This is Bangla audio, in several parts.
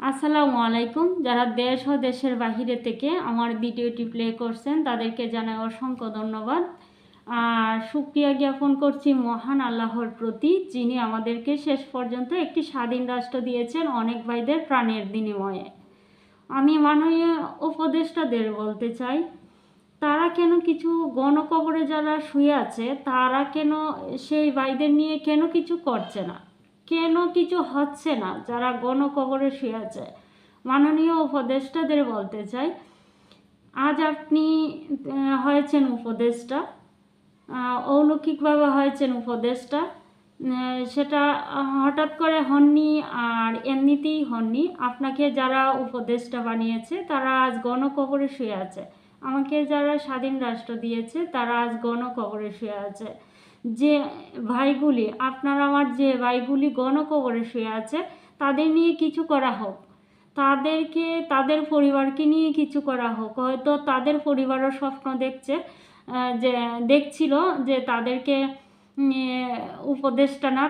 আসসালামু আলাইকুম। যারা দেশ ও দেশের বাহিরে থেকে আমার ভিডিওটি প্লে করছেন তাদেরকে জানাই অসংখ্য ধন্যবাদ। আর শুকরিয়া জ্ঞাপন করছি মহান আল্লাহর প্রতি, যিনি আমাদেরকে শেষ পর্যন্ত একটি স্বাধীন রাষ্ট্র দিয়েছেন অনেক ভাইদের প্রাণের বিনিময়ে। আমি মাননীয় উপদেষ্টাদের বলতে চাই, তারা কেন কিছু গণকবরে যারা শুয়ে আছে তারা কেন সেই ভাইদের নিয়ে কেন কিছু করছে না, কেন কিছু হচ্ছে না যারা গণকবরে শুয়ে আছে। মাননীয় উপদেষ্টাদের বলতে চাই, আজ আপনি হয়েছেন উপদেষ্টা, অলৌকিকভাবে হয়েছেন উপদেষ্টা, সেটা হঠাৎ করে হননি আর এমনিতেই হননি। আপনাকে যারা উপদেষ্টা বানিয়েছে তারা আজ গণকবরে শুয়ে আছে। আমাকে যারা স্বাধীন রাষ্ট্র দিয়েছে তারা আজ গণকবরে শুয়ে আছে। যে ভাইগুলি, আপনার আমার যে ভাইগুলি গণকবরে শুয়ে আছে তাদের নিয়ে কিছু করা হোক, তাদেরকে তাদের পরিবারকে নিয়ে কিছু করা হোক। হয়তো তাদের পরিবারও স্বপ্ন দেখছিল যে তাদেরকে উপদেষ্টা না,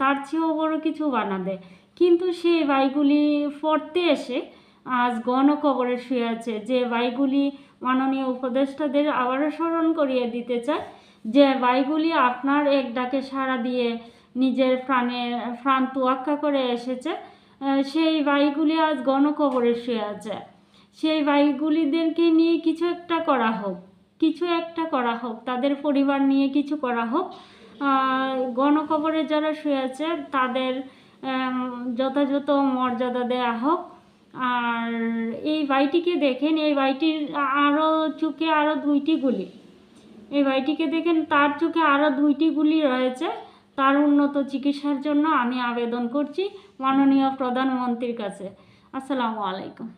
তার চেয়েও বড় কিছু বানাবে, কিন্তু সেই ভাইগুলি পড়তে এসে আজ গণকবরে শুয়ে আছে। যে ভাইগুলি মাননীয় উপদেষ্টাদের আবারও স্মরণ করিয়ে দিতে চায়, যে ভাইগুলি আপনার এক ডাকে সাড়া দিয়ে নিজের প্রাণ তোয়াক্কা করে এসেছে, সেই ভাইগুলি আজ গণকবরে শুয়ে আছে। সেই ভাইগুলিদেরকে নিয়ে কিছু একটা করা হোক, তাদের পরিবার নিয়ে কিছু করা হোক। গণকবরে যারা শুয়ে আছে তাদের যথাযথ মর্যাদা দেয়া হোক। আর এই ভাইটিকে দেখেন, এই ভাইটির চোখে আরও 2টি গুলি, এই ভাইটিকে দেখেন, তার চোখে আরও 2টি গুলি রয়েছে। তার উন্নত চিকিৎসার জন্য আমি আবেদন করছি মাননীয় প্রধানমন্ত্রীর কাছে। আসসালামু আলাইকুম।